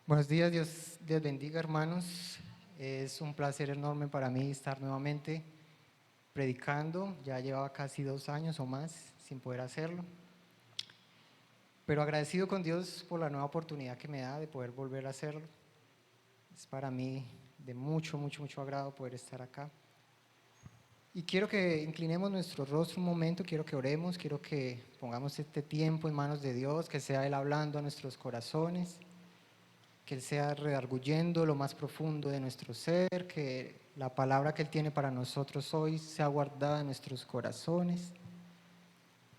Buenos días, Dios les bendiga, hermanos. Es un placer enorme para mí estar nuevamente predicando. Ya llevaba casi 2 años o más sin poder hacerlo, pero agradecido con Dios por la nueva oportunidad que me da de poder volver a hacerlo. Es para mí de mucho, mucho, mucho agrado poder estar acá. Y quiero que inclinemos nuestro rostro un momento, quiero que oremos, quiero que pongamos este tiempo en manos de Dios, que sea Él hablando a nuestros corazones, que Él sea redarguyendo lo más profundo de nuestro ser, que la palabra que Él tiene para nosotros hoy sea guardada en nuestros corazones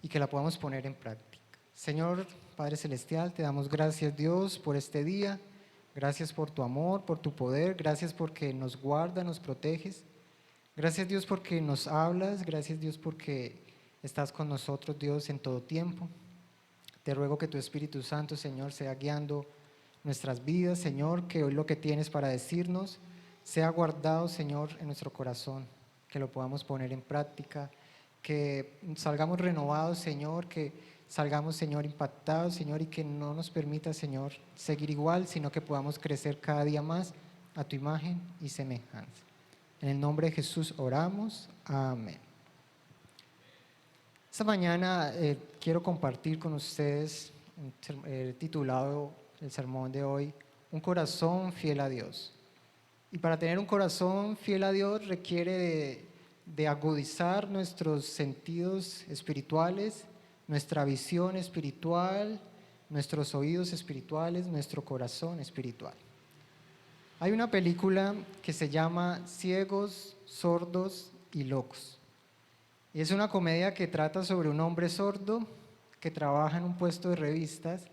y que la podamos poner en práctica. Señor Padre Celestial, te damos gracias, Dios, por este día. Gracias por tu amor, por tu poder. Gracias porque nos guardas, nos proteges. Gracias, Dios, porque nos hablas. Gracias, Dios, porque estás con nosotros, Dios, en todo tiempo. Te ruego que tu Espíritu Santo, Señor, sea guiando nuestras vidas, Señor, que hoy lo que tienes para decirnos sea guardado, Señor, en nuestro corazón, que lo podamos poner en práctica, que salgamos renovados, Señor, que salgamos, Señor, impactados, Señor, y que no nos permita, Señor, seguir igual, sino que podamos crecer cada día más a tu imagen y semejanza. En el nombre de Jesús oramos. Amén. Esta mañana quiero compartir con ustedes titulado el sermón de hoy, Un corazón fiel a Dios. Y para tener un corazón fiel a Dios requiere de agudizar nuestros sentidos espirituales, nuestra visión espiritual, nuestros oídos espirituales, nuestro corazón espiritual. Hay una película que se llama Ciegos, Sordos y Locos. Y es una comedia que trata sobre un hombre sordo que trabaja en un puesto de revistas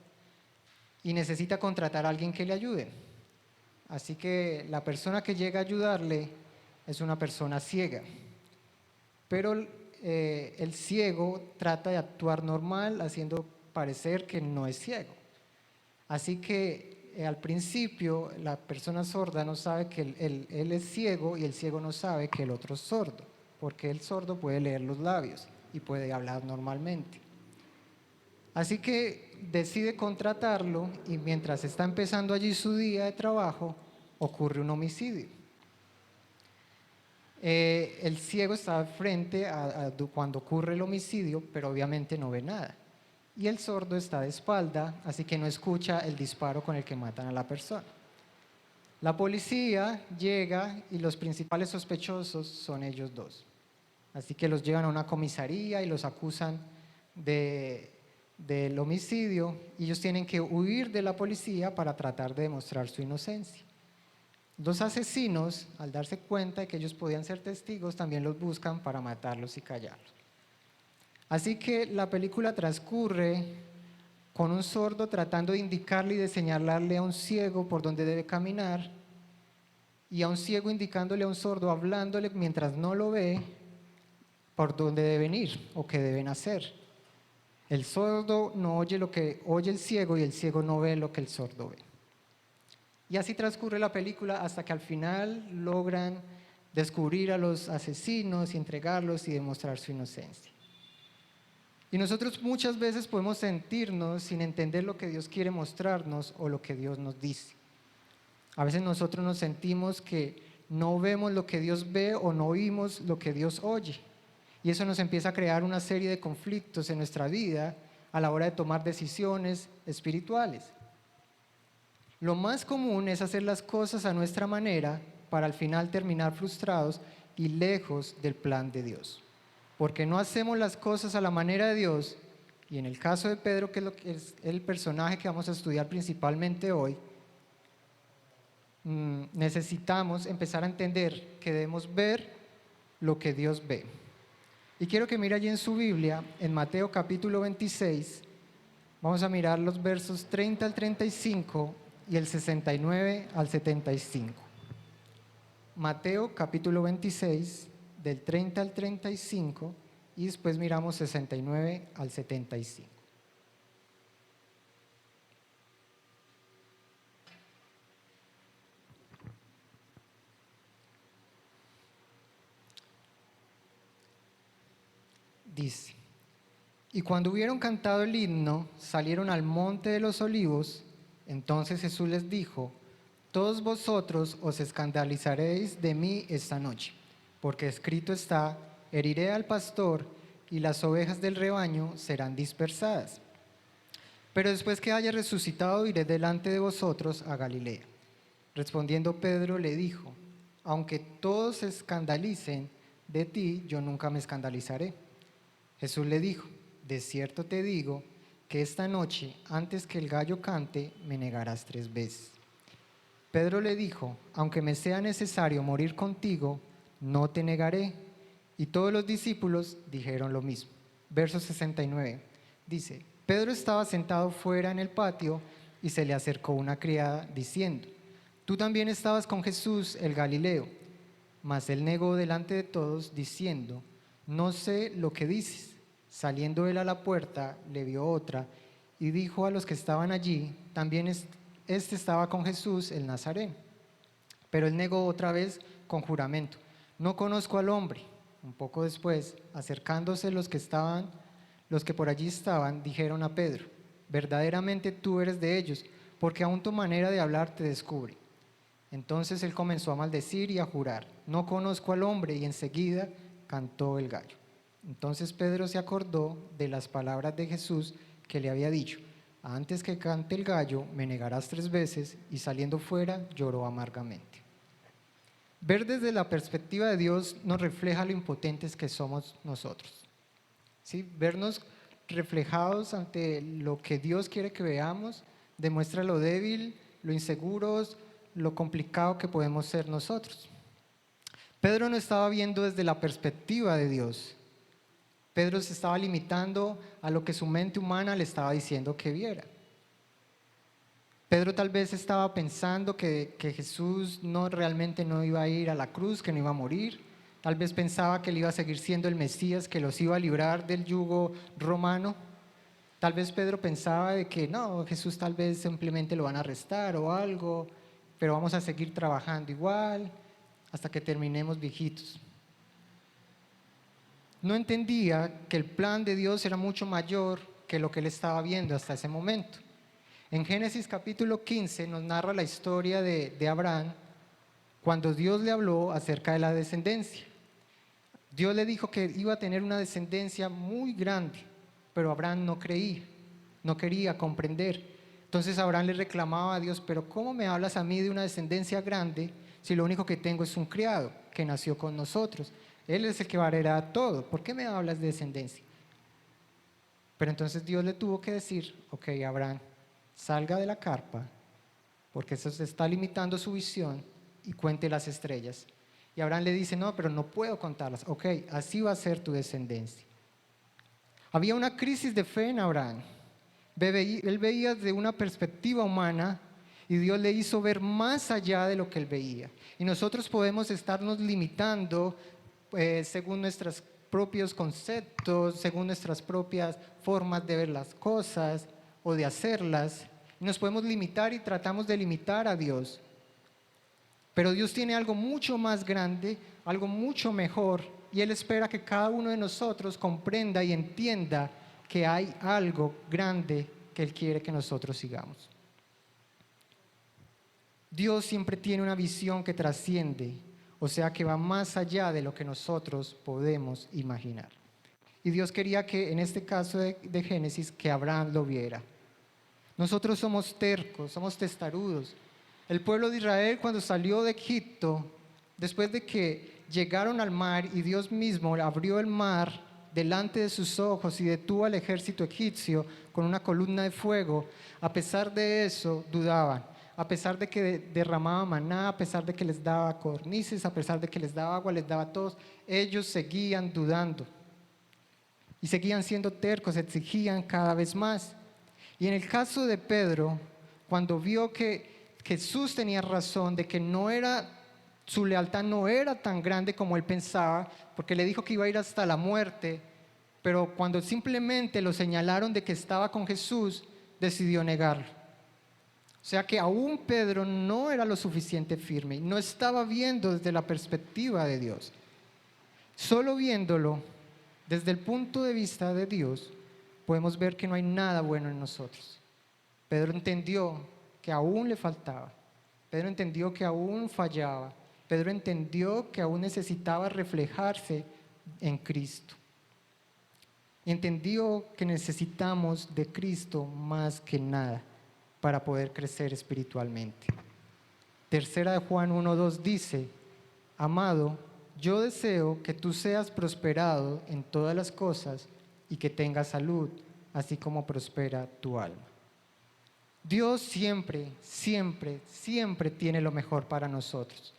y necesita contratar a alguien que le ayude. Así que la persona que llega a ayudarle es una persona ciega. Pero el ciego trata de actuar normal, haciendo parecer que no es ciego. Así que al principio la persona sorda no sabe que él es ciego y el ciego no sabe que el otro es sordo, porque el sordo puede leer los labios y puede hablar normalmente. Así que decide contratarlo y mientras está empezando allí su día de trabajo, ocurre un homicidio. El ciego está frente a cuando ocurre el homicidio, pero obviamente no ve nada. Y el sordo está de espalda, así que no escucha el disparo con el que matan a la persona. La policía llega y los principales sospechosos son ellos dos. Así que los llevan a una comisaría y los acusan del homicidio y ellos tienen que huir de la policía para tratar de demostrar su inocencia. Los asesinos, al darse cuenta de que ellos podían ser testigos, también los buscan para matarlos y callarlos. Así que la película transcurre con un sordo tratando de indicarle y de señalarle a un ciego por dónde debe caminar, y a un ciego indicándole a un sordo, hablándole mientras no lo ve, por dónde deben ir o qué deben hacer. El sordo no oye lo que oye el ciego y el ciego no ve lo que el sordo ve. Y así transcurre la película hasta que al final logran descubrir a los asesinos y entregarlos y demostrar su inocencia. Y nosotros muchas veces podemos sentirnos sin entender lo que Dios quiere mostrarnos o lo que Dios nos dice. A veces nosotros nos sentimos que no vemos lo que Dios ve o no oímos lo que Dios oye. Y eso nos empieza a crear una serie de conflictos en nuestra vida a la hora de tomar decisiones espirituales. Lo más común es hacer las cosas a nuestra manera para al final terminar frustrados y lejos del plan de Dios. Porque no hacemos las cosas a la manera de Dios, y en el caso de Pedro, que es el personaje que vamos a estudiar principalmente hoy, necesitamos empezar a entender que debemos ver lo que Dios ve. Y quiero que mire allí en su Biblia, en Mateo capítulo 26, vamos a mirar los versos 30 al 35 y el 69 al 75. Mateo capítulo 26, del 30 al 35, y después miramos 69 al 75. dice: y cuando hubieron cantado el himno, salieron al monte de los olivos. Entonces Jesús les dijo: todos vosotros os escandalizaréis de mí esta noche, porque escrito está: heriré al pastor y las ovejas del rebaño serán dispersadas. Pero después que haya resucitado, iré delante de vosotros a Galilea. Respondiendo Pedro le dijo: aunque todos se escandalicen de ti, yo nunca me escandalizaré. Jesús le dijo: de cierto te digo que esta noche, antes que el gallo cante, me negarás 3 veces. Pedro le dijo: aunque me sea necesario morir contigo, no te negaré. Y todos los discípulos dijeron lo mismo. Verso 69 dice: Pedro estaba sentado fuera en el patio y se le acercó una criada diciendo: tú también estabas con Jesús el Galileo. Mas él negó delante de todos diciendo: no sé lo que dices. Saliendo él a la puerta, le vio otra y dijo a los que estaban allí: también este estaba con Jesús el Nazareno. Pero él negó otra vez con juramento: no conozco al hombre. Un poco después, acercándose los que por allí estaban, dijeron a Pedro: verdaderamente tú eres de ellos, porque aún tu manera de hablar te descubre. Entonces él comenzó a maldecir y a jurar: no conozco al hombre, y enseguida cantó el gallo. Entonces Pedro se acordó de las palabras de Jesús que le había dicho: antes que cante el gallo, me negarás 3 veces, y saliendo fuera lloró amargamente. Ver desde la perspectiva de Dios nos refleja lo impotentes que somos nosotros. ¿Sí? Vernos reflejados ante lo que Dios quiere que veamos demuestra lo débil, lo inseguros, lo complicado que podemos ser nosotros. Pedro no estaba viendo desde la perspectiva de Dios. Pedro se estaba limitando a lo que su mente humana le estaba diciendo que viera. Pedro tal vez estaba pensando que Jesús realmente no iba a ir a la cruz, que no iba a morir. Tal vez pensaba que él iba a seguir siendo el Mesías, que los iba a librar del yugo romano. Tal vez Pedro pensaba de que no, Jesús tal vez simplemente lo van a arrestar o algo, pero vamos a seguir trabajando igual hasta que terminemos viejitos. No entendía que el plan de Dios era mucho mayor que lo que él estaba viendo hasta ese momento. En Génesis capítulo 15 nos narra la historia de Abraham cuando Dios le habló acerca de la descendencia. Dios le dijo que iba a tener una descendencia muy grande, pero Abraham no creía, no quería comprender. Entonces Abraham le reclamaba a Dios: pero ¿cómo me hablas a mí de una descendencia grande si lo único que tengo es un criado que nació con nosotros? Él es el que va a heredar todo. ¿Por qué me hablas de descendencia? Pero entonces Dios le tuvo que decir: ok, Abraham, salga de la carpa, porque eso se está limitando su visión, y cuente las estrellas. Y Abraham le dice: no, pero no puedo contarlas. Ok, así va a ser tu descendencia. Había una crisis de fe en Abraham. Él veía desde una perspectiva humana y Dios le hizo ver más allá de lo que él veía. Y nosotros podemos estarnos limitando según nuestros propios conceptos, según nuestras propias formas de ver las cosas o de hacerlas. Nos podemos limitar y tratamos de limitar a Dios. Pero Dios tiene algo mucho más grande, algo mucho mejor, y Él espera que cada uno de nosotros comprenda y entienda que hay algo grande que Él quiere que nosotros sigamos. Dios siempre tiene una visión que trasciende, o sea que va más allá de lo que nosotros podemos imaginar. Y Dios quería que en este caso de Génesis, que Abraham lo viera. Nosotros somos tercos, somos testarudos. El pueblo de Israel, cuando salió de Egipto, después de que llegaron al mar y Dios mismo abrió el mar delante de sus ojos y detuvo al ejército egipcio con una columna de fuego, a pesar de eso dudaban. A pesar de que derramaba maná, a pesar de que les daba codornices, a pesar de que les daba agua, les daba todos, ellos seguían dudando y seguían siendo tercos, exigían cada vez más. Y en el caso de Pedro, cuando vio que Jesús tenía razón de que su lealtad no era tan grande como él pensaba, porque le dijo que iba a ir hasta la muerte, pero cuando simplemente lo señalaron de que estaba con Jesús, decidió negarlo. O sea que aún Pedro no era lo suficiente firme, no estaba viendo desde la perspectiva de Dios. Solo viéndolo, Desde el punto de vista de Dios, podemos ver que no hay nada bueno en nosotros. Pedro entendió que aún le faltaba. Pedro entendió que aún fallaba. Pedro entendió que aún necesitaba reflejarse en Cristo. Y entendió que necesitamos de Cristo más que nada para poder crecer espiritualmente. Tercera de Juan 1:2 dice: Amado, yo deseo que tú seas prosperado en todas las cosas y que tengas salud, así como prospera tu alma. Dios siempre, siempre, siempre tiene lo mejor para nosotros.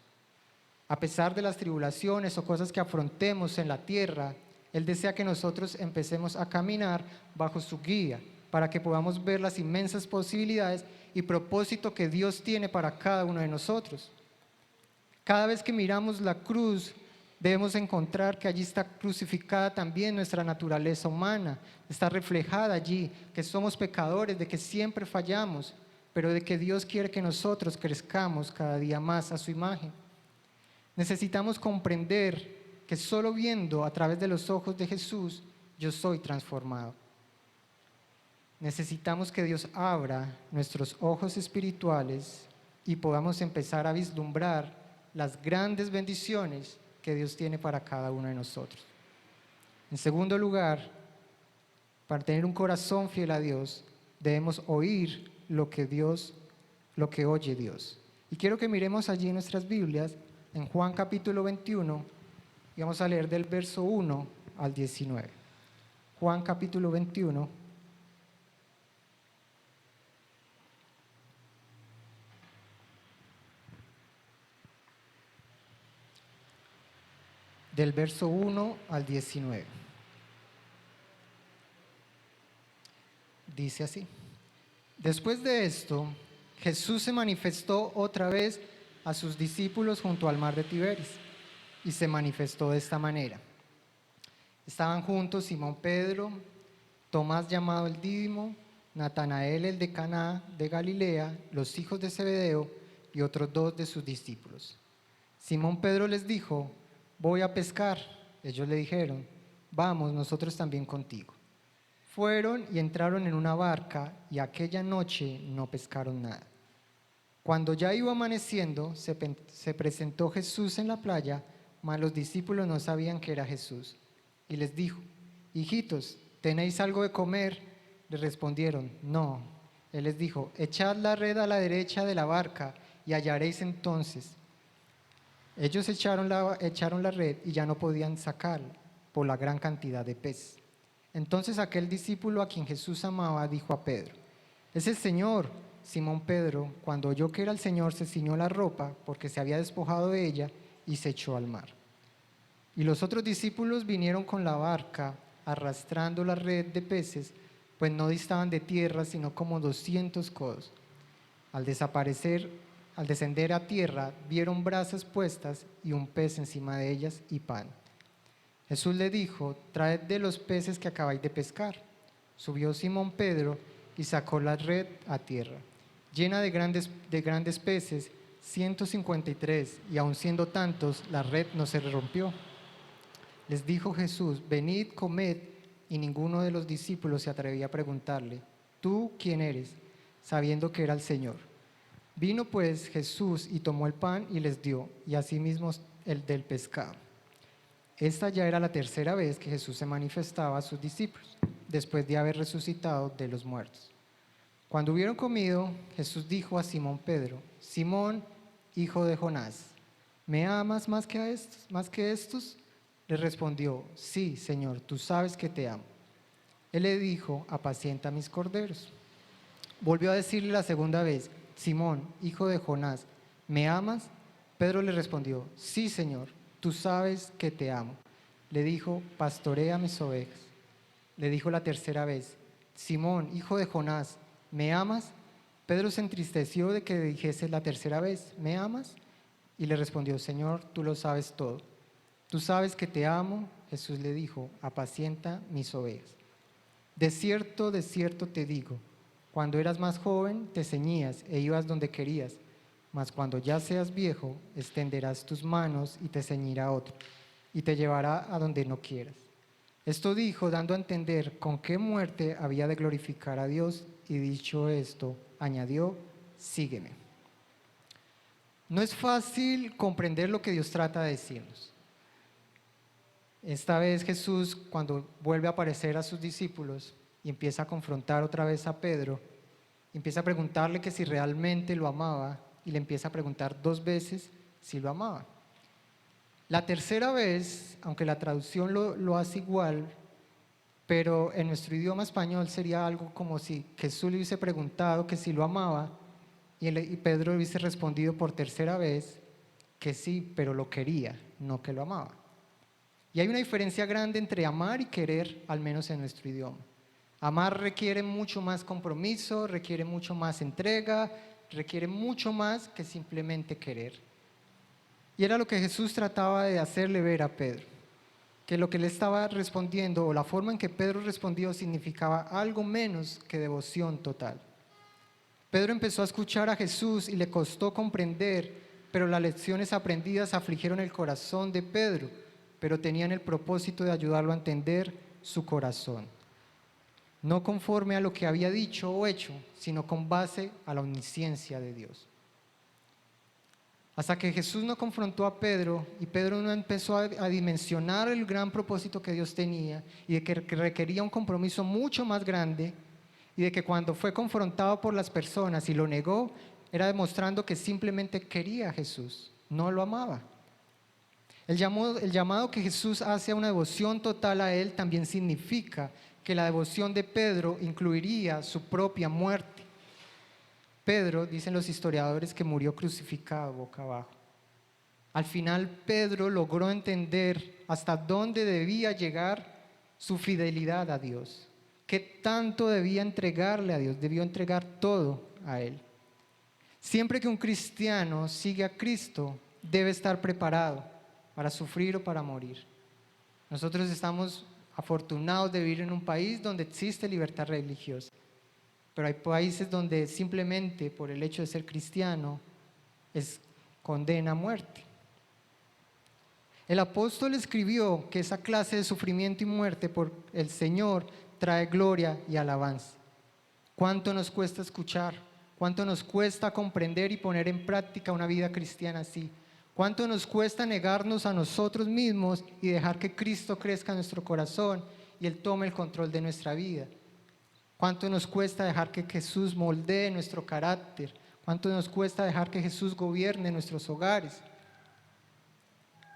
A pesar de las tribulaciones o cosas que afrontemos en la tierra, Él desea que nosotros empecemos a caminar bajo su guía, para que podamos ver las inmensas posibilidades y propósito que Dios tiene para cada uno de nosotros. Cada vez que miramos la cruz, debemos encontrar que allí está crucificada también nuestra naturaleza humana, está reflejada allí, que somos pecadores, de que siempre fallamos, pero de que Dios quiere que nosotros crezcamos cada día más a su imagen. Necesitamos comprender que solo viendo a través de los ojos de Jesús, yo soy transformado. Necesitamos que Dios abra nuestros ojos espirituales y podamos empezar a vislumbrar las grandes bendiciones que Dios tiene para cada uno de nosotros. En segundo lugar, para tener un corazón fiel a Dios, debemos oír lo que oye Dios. Y quiero que miremos allí en nuestras Biblias, en Juan capítulo 21, y vamos a leer del verso 1 al 19. Juan capítulo 21. Del verso 1 al 19. Dice así: Después de esto, Jesús se manifestó otra vez a sus discípulos junto al mar de Tiberias, y se manifestó de esta manera. Estaban juntos Simón Pedro, Tomás llamado el Dídimo, Natanael el de Caná de Galilea, los hijos de Zebedeo y otros 2 de sus discípulos. Simón Pedro les dijo: voy a pescar. Ellos le dijeron: vamos nosotros también contigo. Fueron y entraron en una barca, y aquella noche no pescaron nada. Cuando ya iba amaneciendo, se presentó Jesús en la playa, mas los discípulos no sabían que era Jesús. Y les dijo: hijitos, ¿tenéis algo de comer? Les respondieron: no. Él les dijo: echad la red a la derecha de la barca, y hallaréis entonces. Ellos echaron la red y ya no podían sacarla por la gran cantidad de peces. Entonces aquel discípulo a quien Jesús amaba dijo a Pedro: es el Señor. Simón Pedro, cuando oyó que era el Señor, se ciñó la ropa porque se había despojado de ella y se echó al mar. Y los otros discípulos vinieron con la barca arrastrando la red de peces, pues no distaban de tierra sino como 200 codos. Al descender a tierra, vieron brasas puestas y un pez encima de ellas y pan. Jesús le dijo: traed de los peces que acabáis de pescar. Subió Simón Pedro y sacó la red a tierra, llena de grandes peces, 153, y aun siendo tantos, la red no se rompió. Les dijo Jesús: venid, comed, y ninguno de los discípulos se atrevía a preguntarle: ¿tú quién eres?, sabiendo que era el Señor. Vino pues Jesús y tomó el pan y les dio, y asimismo el del pescado. Esta ya era la tercera vez que Jesús se manifestaba a sus discípulos, después de haber resucitado de los muertos. Cuando hubieron comido, Jesús dijo a Simón Pedro: Simón, hijo de Jonás, ¿me amas más que estos? Le respondió: sí, Señor, tú sabes que te amo. Él le dijo: apacienta mis corderos. Volvió a decirle la segunda vez: Simón, hijo de Jonás, ¿me amas? Pedro le respondió: sí, Señor, tú sabes que te amo. Le dijo: pastorea mis ovejas. Le dijo la tercera vez: Simón, hijo de Jonás, ¿me amas? Pedro se entristeció de que le dijese la tercera vez: ¿me amas? Y le respondió: Señor, tú lo sabes todo. Tú sabes que te amo. Jesús le dijo: apacienta mis ovejas. De cierto te digo, cuando eras más joven te ceñías e ibas donde querías, mas cuando ya seas viejo extenderás tus manos y te ceñirá otro, y te llevará a donde no quieras. Esto dijo, dando a entender con qué muerte había de glorificar a Dios, y dicho esto, añadió, sígueme. No es fácil comprender lo que Dios trata de decirnos. Esta vez Jesús, cuando vuelve a aparecer a sus discípulos y empieza a confrontar otra vez a Pedro, empieza a preguntarle que si realmente lo amaba y le empieza a preguntar 2 veces si lo amaba. La tercera vez, aunque la traducción lo hace igual, pero en nuestro idioma español sería algo como si Jesús le hubiese preguntado que si lo amaba y Pedro le hubiese respondido por tercera vez que sí, pero lo quería, no que lo amaba. Y hay una diferencia grande entre amar y querer, al menos en nuestro idioma. Amar requiere mucho más compromiso, requiere mucho más entrega, requiere mucho más que simplemente querer. Y era lo que Jesús trataba de hacerle ver a Pedro, que lo que le estaba respondiendo o la forma en que Pedro respondió significaba algo menos que devoción total. Pedro empezó a escuchar a Jesús y le costó comprender, pero las lecciones aprendidas afligieron el corazón de Pedro, pero tenían el propósito de ayudarlo a entender su corazón. No conforme a lo que había dicho o hecho, sino con base a la omnisciencia de Dios. Hasta que Jesús no confrontó a Pedro y Pedro no empezó a dimensionar el gran propósito que Dios tenía y de que requería un compromiso mucho más grande, y de que cuando fue confrontado por las personas y lo negó, era demostrando que simplemente quería a Jesús, no lo amaba. El llamado que Jesús hace a una devoción total a Él también significa que la devoción de Pedro incluiría su propia muerte. Pedro, dicen los historiadores, que murió crucificado boca abajo. Al final, Pedro logró entender hasta dónde debía llegar su fidelidad a Dios, qué tanto debía entregarle a Dios, debió entregar todo a Él. Siempre que un cristiano sigue a Cristo, debe estar preparado para sufrir o para morir. Nosotros estamos afortunados de vivir en un país donde existe libertad religiosa, pero hay países donde simplemente por el hecho de ser cristiano es condena a muerte. El apóstol escribió que esa clase de sufrimiento y muerte por el Señor trae gloria y alabanza. ¿Cuánto nos cuesta escuchar? ¿Cuánto nos cuesta comprender y poner en práctica una vida cristiana así? ¿Cuánto nos cuesta negarnos a nosotros mismos y dejar que Cristo crezca en nuestro corazón y Él tome el control de nuestra vida? ¿Cuánto nos cuesta dejar que Jesús moldee nuestro carácter? ¿Cuánto nos cuesta dejar que Jesús gobierne nuestros hogares?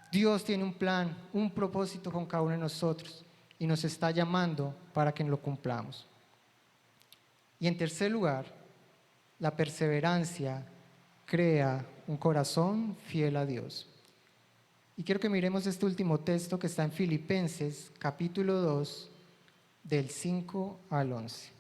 Dios tiene un plan, un propósito con cada uno de nosotros y nos está llamando para que lo cumplamos. Y en tercer lugar, la perseverancia crea un corazón fiel a Dios. Y quiero que miremos este último texto que está en Filipenses, capítulo 2, del 5 al 11.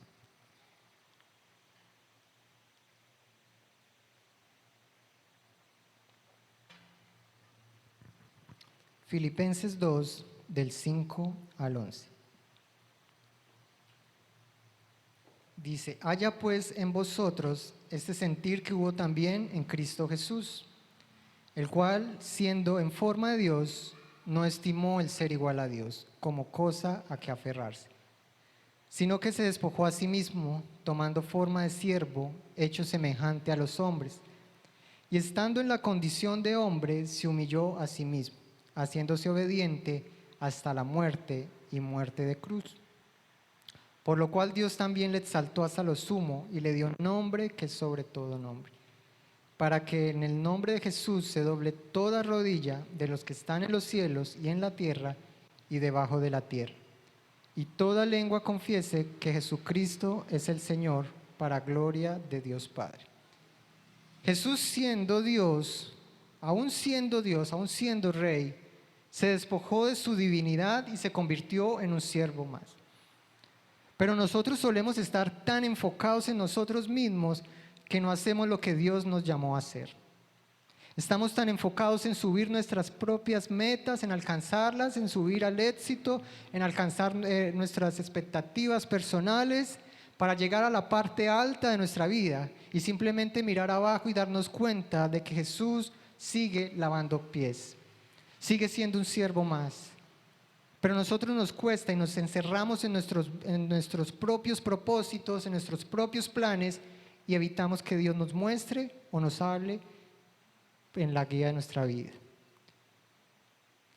Filipenses 2, del 5 al 11. Dice, haya pues en vosotros este sentir que hubo también en Cristo Jesús, el cual, siendo en forma de Dios, no estimó el ser igual a Dios como cosa a que aferrarse, sino que se despojó a sí mismo, tomando forma de siervo, hecho semejante a los hombres, y estando en la condición de hombre, se humilló a sí mismo, haciéndose obediente hasta la muerte y muerte de cruz. Por lo cual Dios también le exaltó hasta lo sumo y le dio nombre que es sobre todo nombre, para que en el nombre de Jesús se doble toda rodilla de los que están en los cielos y en la tierra y debajo de la tierra, y toda lengua confiese que Jesucristo es el Señor, para gloria de Dios Padre. Jesús, siendo Dios, aún siendo Rey, se despojó de su divinidad y se convirtió en un siervo más. Pero nosotros solemos estar tan enfocados en nosotros mismos que no hacemos lo que Dios nos llamó a hacer. Estamos tan enfocados en subir nuestras propias metas, en alcanzarlas, en subir al éxito, en alcanzar nuestras expectativas personales para llegar a la parte alta de nuestra vida y simplemente mirar abajo y darnos cuenta de que Jesús sigue lavando pies, sigue siendo un siervo más. Pero a nosotros nos cuesta y nos encerramos en nuestros propios propósitos, en nuestros propios planes y evitamos que Dios nos muestre o nos hable en la guía de nuestra vida.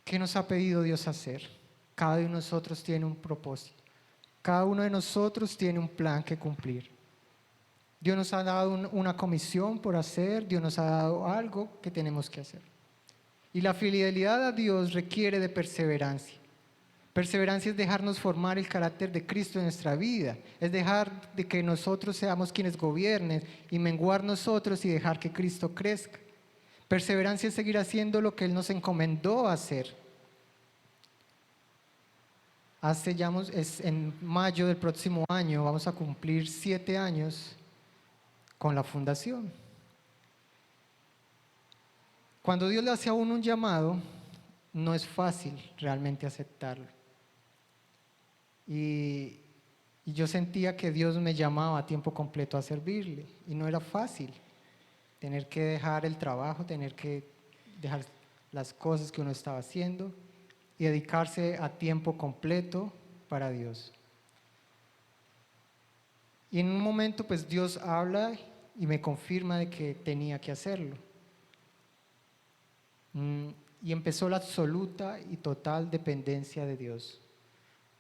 ¿Qué nos ha pedido Dios hacer? Cada uno de nosotros tiene un propósito. Cada uno de nosotros tiene un plan que cumplir. Dios nos ha dado una comisión por hacer, Dios nos ha dado algo que tenemos que hacer. Y la fidelidad a Dios requiere de perseverancia. Perseverancia es dejarnos formar el carácter de Cristo en nuestra vida, es dejar de que nosotros seamos quienes gobiernen y menguar nosotros y dejar que Cristo crezca. Perseverancia es seguir haciendo lo que Él nos encomendó a hacer. En mayo del próximo año vamos a cumplir 7 años con la fundación. Cuando Dios le hace a uno un llamado, no es fácil realmente aceptarlo. Y yo sentía que Dios me llamaba a tiempo completo a servirle, y no era fácil. Tener que dejar el trabajo, tener que dejar las cosas que uno estaba haciendo y dedicarse a tiempo completo para Dios. Y en un momento pues Dios habla y me confirma de que tenía que hacerlo. Y empezó la absoluta y total dependencia de Dios.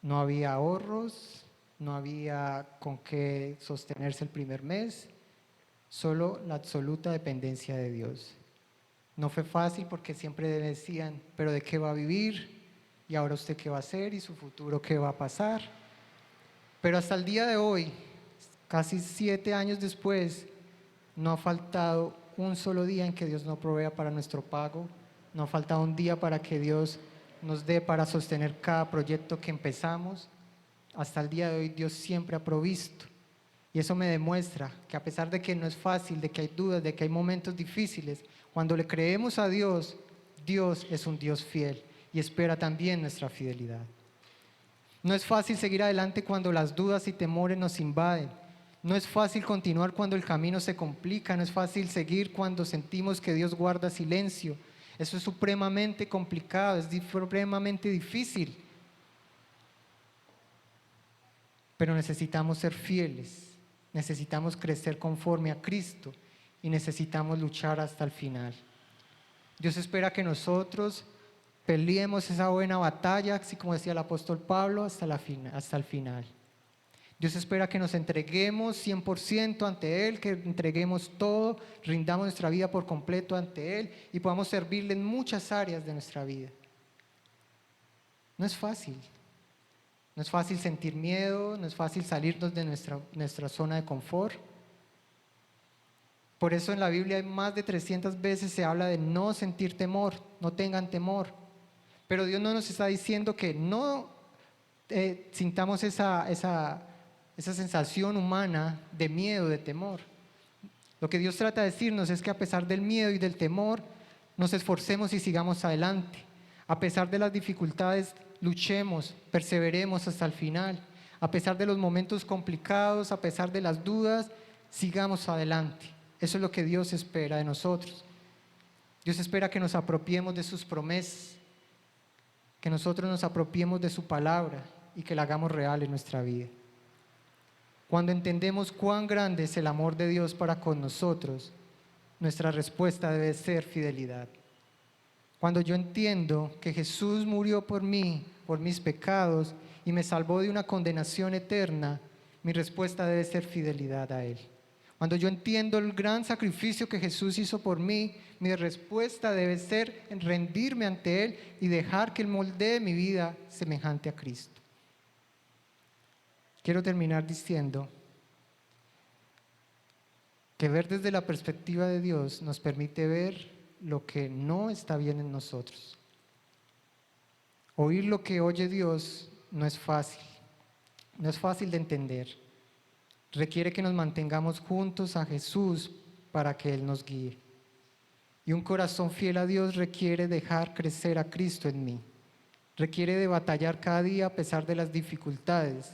No había ahorros, no había con qué sostenerse el primer mes, solo la absoluta dependencia de Dios. No fue fácil porque siempre decían, pero ¿de qué va a vivir? ¿Y ahora usted qué va a hacer? ¿Y su futuro qué va a pasar? Pero hasta el día de hoy, casi 7 años después, no ha faltado un solo día en que Dios no provea para nuestro pago, no ha faltado un día para que Dios nos dé para sostener cada proyecto que empezamos. Hasta el día de hoy Dios siempre ha provisto. Y eso me demuestra que a pesar de que no es fácil, de que hay dudas, de que hay momentos difíciles, cuando le creemos a Dios, Dios es un Dios fiel y espera también nuestra fidelidad. No es fácil seguir adelante cuando las dudas y temores nos invaden. No es fácil continuar cuando el camino se complica. No es fácil seguir cuando sentimos que Dios guarda silencio. Eso es supremamente complicado, es supremamente difícil. Pero necesitamos ser fieles. Necesitamos crecer conforme a Cristo y necesitamos luchar hasta el final. Dios espera que nosotros peleemos esa buena batalla, así como decía el apóstol Pablo, hasta el final. Dios espera que nos entreguemos 100% ante Él, que entreguemos todo, rindamos nuestra vida por completo ante Él y podamos servirle en muchas áreas de nuestra vida. No es fácil. No es fácil sentir miedo, no es fácil salirnos de nuestra zona de confort. Por eso en la Biblia hay más de 300 veces se habla de no sentir temor, no tengan temor. Pero Dios no nos está diciendo que no sintamos esa sensación humana de miedo, de temor. Lo que Dios trata de decirnos es que a pesar del miedo y del temor, nos esforcemos y sigamos adelante. A pesar de las dificultades, luchemos, perseveremos hasta el final. A pesar de los momentos complicados, a pesar de las dudas, sigamos adelante. Eso es lo que Dios espera de nosotros. Dios espera que nos apropiemos de sus promesas, que nosotros nos apropiemos de su palabra y que la hagamos real en nuestra vida. Cuando entendemos cuán grande es el amor de Dios para con nosotros, nuestra respuesta debe ser fidelidad. Cuando yo entiendo que Jesús murió por mí, por mis pecados, y me salvó de una condenación eterna, mi respuesta debe ser fidelidad a Él. Cuando yo entiendo el gran sacrificio que Jesús hizo por mí, mi respuesta debe ser en rendirme ante Él y dejar que Él moldee mi vida semejante a Cristo. Quiero terminar diciendo que ver desde la perspectiva de Dios nos permite ver lo que no está bien en nosotros. Oír lo que oye Dios no es fácil de entender. Requiere que nos mantengamos juntos a Jesús para que Él nos guíe. Y un corazón fiel a Dios requiere dejar crecer a Cristo en mí. Requiere de batallar cada día a pesar de las dificultades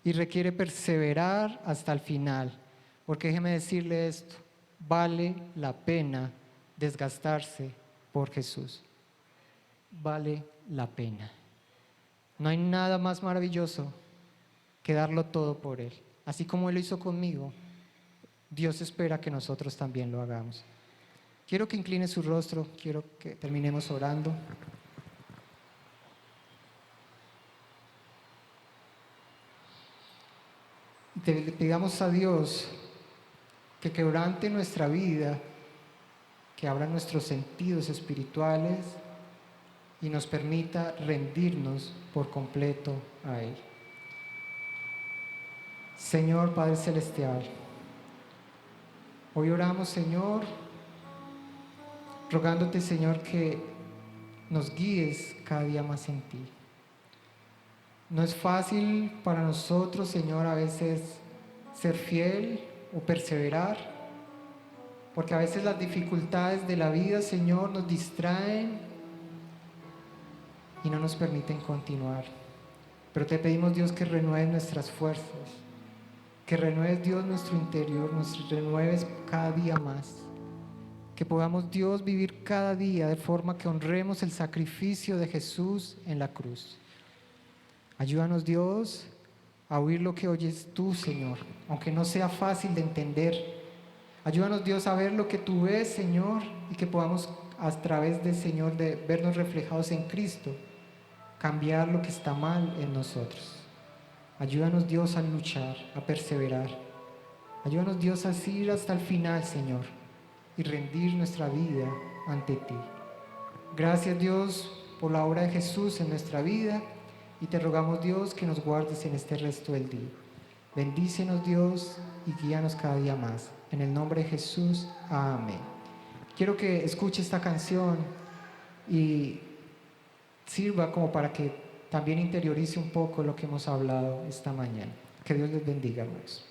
y requiere perseverar hasta el final. Porque déjeme decirle esto, vale la pena desgastarse por Jesús. Vale la pena. No hay nada más maravilloso que darlo todo por Él. Así como Él lo hizo conmigo, Dios espera que nosotros también lo hagamos. Quiero que incline su rostro, quiero que terminemos orando. Le pidamos a Dios que quebrante nuestra vida, que abra nuestros sentidos espirituales y nos permita rendirnos por completo a Él. Señor Padre Celestial, hoy oramos, Señor, rogándote, Señor, que nos guíes cada día más en ti. No es fácil para nosotros, Señor, a veces ser fiel o perseverar, porque a veces las dificultades de la vida, Señor, nos distraen y no nos permiten continuar. Pero te pedimos, Dios, que renueves nuestras fuerzas, que renueves, Dios, nuestro interior, nos renueves cada día más. Que podamos, Dios, vivir cada día de forma que honremos el sacrificio de Jesús en la cruz. Ayúdanos, Dios, a oír lo que oyes tú, Señor, aunque no sea fácil de entender. Ayúdanos, Dios, a ver lo que tú ves, Señor, y que podamos, a través del Señor, de vernos reflejados en Cristo, cambiar lo que está mal en nosotros. Ayúdanos, Dios, a luchar, a perseverar. Ayúdanos, Dios, a ir hasta el final, Señor, y rendir nuestra vida ante ti. Gracias, Dios, por la obra de Jesús en nuestra vida, y te rogamos, Dios, que nos guardes en este resto del día. Bendícenos, Dios, y guíanos cada día más. En el nombre de Jesús, amén. Quiero que escuche esta canción y sirva como para que también interiorice un poco lo que hemos hablado esta mañana. Que Dios les bendiga, hermanos.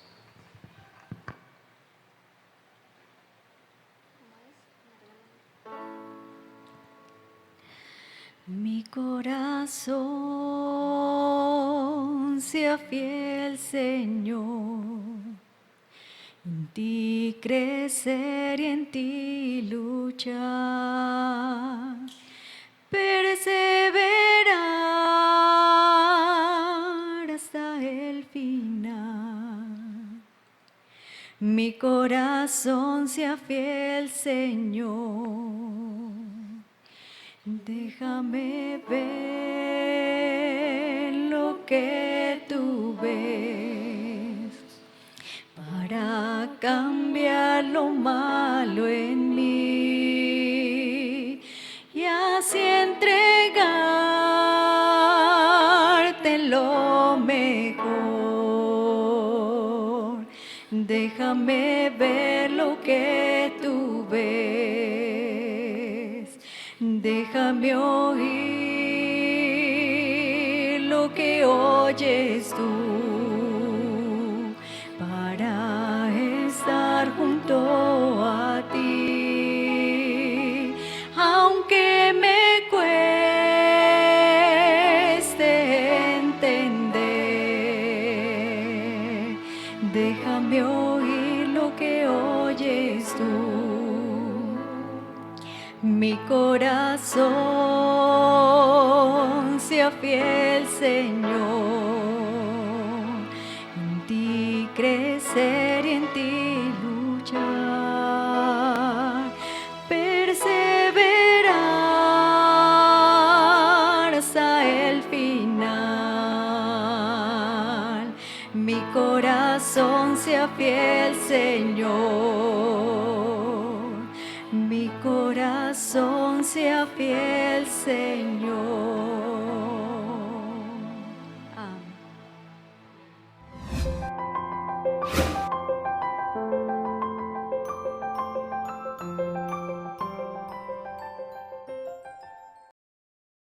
Mi corazón sea fiel, Señor, en ti crecer y en ti luchar, perseverar hasta el final. Mi corazón sea fiel, Señor. Déjame ver lo que tú ves para cambiar lo malo en mí y así entregarte lo mejor. Déjame ver lo que tú ves. Déjame oír lo que oyes tú para estar junto a ti. Aunque me cueste entender, déjame oír lo que oyes tú. Mi corazón sea fiel, Señor, en ti crecer y en ti luchar, perseverar hasta el final. Mi corazón sea fiel, Señor. Mi corazón sea fiel, Señor.